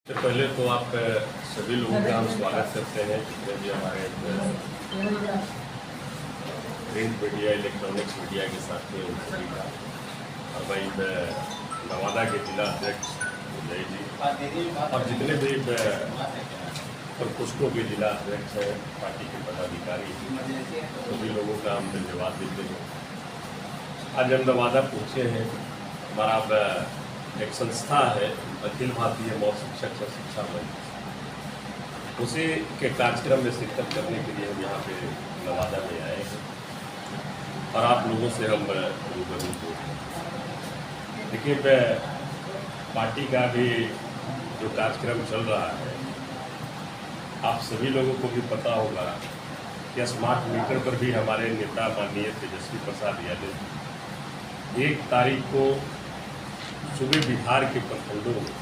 तो पहले तो आप सभी लोगों का हम स्वागत करते हैं जितने भी हमारे प्रिंट मीडिया इलेक्ट्रॉनिक्स मीडिया के साथी हैं उन सभी का। और भाई नवादा के जिला अध्यक्ष जय जी और जितने भी प्रकोष्ठों के जिला अध्यक्ष हैं पार्टी के पदाधिकारी सभी लोगों का हम धन्यवाद देते हैं। आज हम नवादा पहुँचे हैं। हमारा एक संस्था है अखिल भारतीय मौत शिक्षक और शिक्षा मंच, उसी के कार्यक्रम में शिरकत करने के लिए हम यहाँ पे नवादा में आए हैं और आप लोगों से हम रूबरू हो। देखिए पार्टी का भी जो कार्यक्रम चल रहा है, आप सभी लोगों को भी पता होगा कि स्मार्ट मीटर पर भी हमारे नेता माननीय तेजस्वी प्रसाद यादव 1 तारीख को सुबह बिहार के प्रखंडों में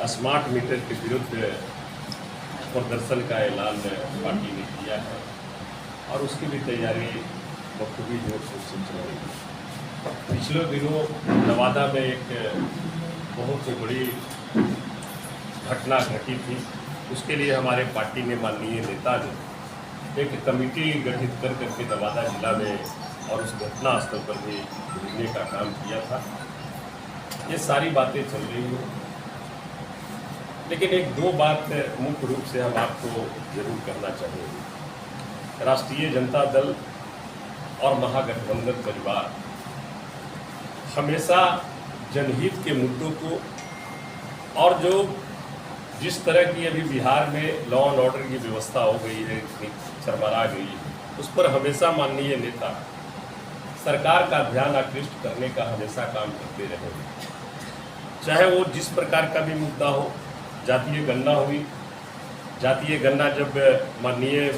स्मार्ट मीटर के विरुद्ध प्रदर्शन का ऐलान पार्टी ने किया है और उसकी भी तैयारी बखूबी जोर शोर से चल रही है। पिछले दिनों नवादा में एक बहुत ही बड़ी घटना घटी थी। उसके लिए हमारे पार्टी ने माननीय नेता ने एक कमेटी गठित कर करके नवादा जिला में और उस घटना स्थल पर भी घूमने का काम किया था। ये सारी बातें चल रही हैं, लेकिन 1-2 बात मुख्य रूप से हम आपको जरूर कहना चाहेंगे। राष्ट्रीय जनता दल और महागठबंधन परिवार हमेशा जनहित के मुद्दों को और जो जिस तरह की अभी बिहार में लॉ एंड ऑर्डर की व्यवस्था हो गई है, चरमरा गई है, उस पर हमेशा माननीय नेता सरकार का ध्यान आकृष्ट करने का हमेशा काम करते रहे। चाहे वो जिस प्रकार का भी मुद्दा हो, जातीय गणना हुई, जातीय गणना जब माननीय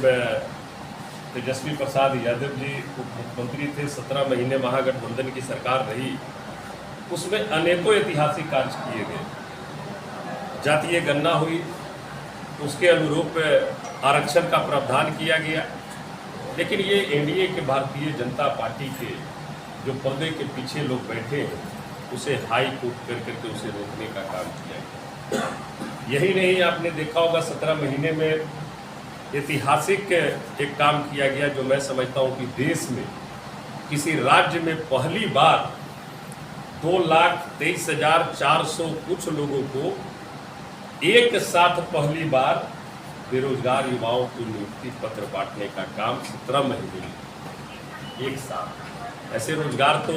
तेजस्वी प्रसाद यादव जी उप मुख्यमंत्री थे, 17 महीने महागठबंधन की सरकार रही, उसमें अनेकों ऐतिहासिक कार्य किए गए। जातीय गणना हुई, उसके अनुरूप आरक्षण का प्रावधान किया गया, लेकिन ये एनडीए के भारतीय जनता पार्टी के जो पर्दे के पीछे लोग बैठे हैं, उसे हाई कोर्ट कर करके उसे रोकने का काम किया गया। यही नहीं, आपने देखा होगा 17 महीने में ऐतिहासिक एक काम किया गया जो मैं समझता हूँ कि देश में किसी राज्य में पहली बार 2,23,400 कुछ लोगों को एक साथ पहली बार बेरोजगार युवाओं को नियुक्ति पत्र बांटने का काम 17 महीने में एक साथ। ऐसे रोजगार तो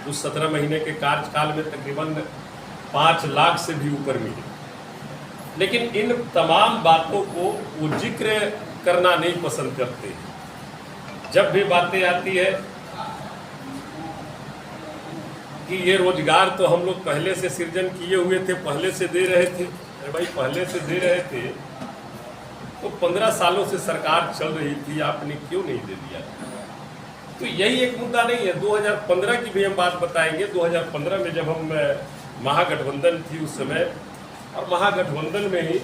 उस 17 महीने के कार्यकाल में तकरीबन 5 लाख से भी ऊपर मिले, लेकिन इन तमाम बातों को वो जिक्र करना नहीं पसंद करते। जब भी बातें आती है कि ये रोजगार तो हम लोग पहले से सृजन किए हुए थे, पहले से दे रहे थे। अरे भाई, पहले से दे रहे थे तो 15 सालों से सरकार चल रही थी, आपने क्यों नहीं दे दिया? तो यही एक मुद्दा नहीं है। 2015 की भी हम बात बताएंगे। 2015 में जब हम महागठबंधन थी उस समय, और महागठबंधन में ही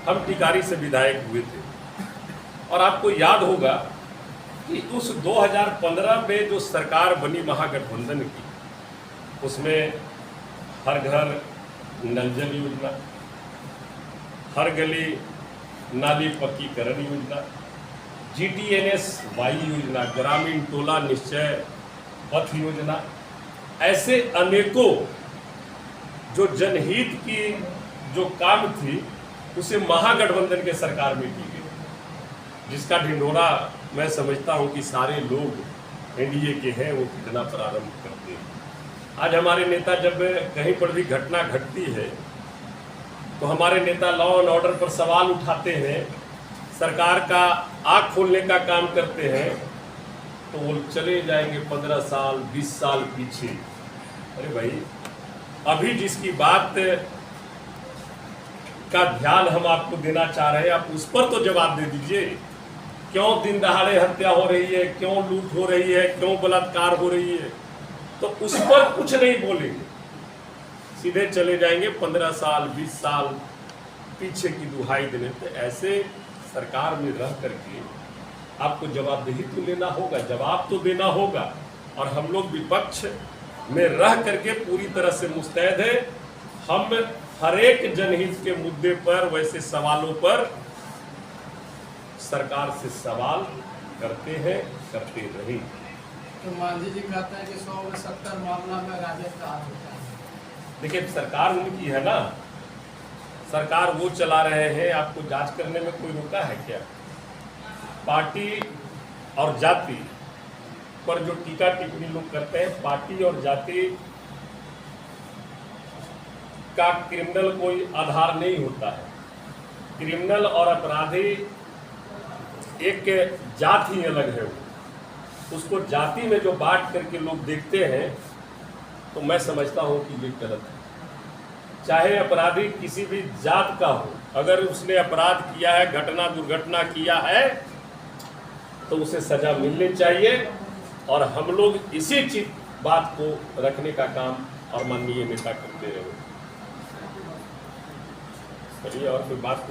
हम टिकारी से विधायक हुए थे, और आपको याद होगा कि उस 2015 में जो सरकार बनी महागठबंधन की, उसमें हर घर नल जल योजना, हर गली नाली पक्कीकरण योजना, GTNS वाई योजना, ग्रामीण टोला निश्चय पथ योजना, ऐसे अनेकों जो जनहित की जो काम थी उसे महागठबंधन के सरकार में की गई, जिसका ढिंढोरा मैं समझता हूं कि सारे लोग एनडीए के हैं वो कितना प्रारंभ करते हैं। आज हमारे नेता जब कहीं पर भी घटना घटती है तो हमारे नेता लॉ एंड ऑर्डर पर सवाल उठाते हैं, सरकार का आँख खोलने का काम करते हैं, तो वो चले जाएंगे 15 साल 20 साल पीछे। अरे भाई, अभी जिसकी बात का ध्यान हम आपको देना चाह रहे हैं, आप उस पर तो जवाब दे दीजिए। क्यों दिन दहाड़े हत्या हो रही है, क्यों लूट हो रही है, क्यों बलात्कार हो रही है, तो उस पर कुछ नहीं बोलेंगे, सीधे चले जाएंगे 15 साल 20 साल पीछे की दुहाई देने। तो ऐसे सरकार में रह करके आपको जवाबदेही तो लेना होगा, जवाब तो देना होगा। और हम लोग विपक्ष में रह करके पूरी तरह से मुस्तैद है। हम हर एक जनहित के मुद्दे पर, वैसे सवालों पर सरकार से सवाल करते हैं, करते रही। तो मांझी जी कहते हैं कि 100 में 70 मामला में राजद का हाथ होता है। देखिए, सरकार उनकी है ना, सरकार वो चला रहे हैं, आपको जांच करने में कोई रोका है क्या? पार्टी और जाति पर जो टीका टिप्पणी लोग करते हैं, पार्टी और जाति का क्रिमिनल कोई आधार नहीं होता है। क्रिमिनल और अपराधी एक जात ही अलग है। उसको जाति में जो बांट करके लोग देखते हैं, तो मैं समझता हूँ कि ये गलत है। चाहे अपराधी किसी भी जात का हो, अगर उसने अपराध किया है, घटना दुर्घटना किया है, तो उसे सजा मिलनी चाहिए। और हम लोग इसी चीज बात को रखने का काम और माननीय नेता करते रहे। चलिए, और कोई बात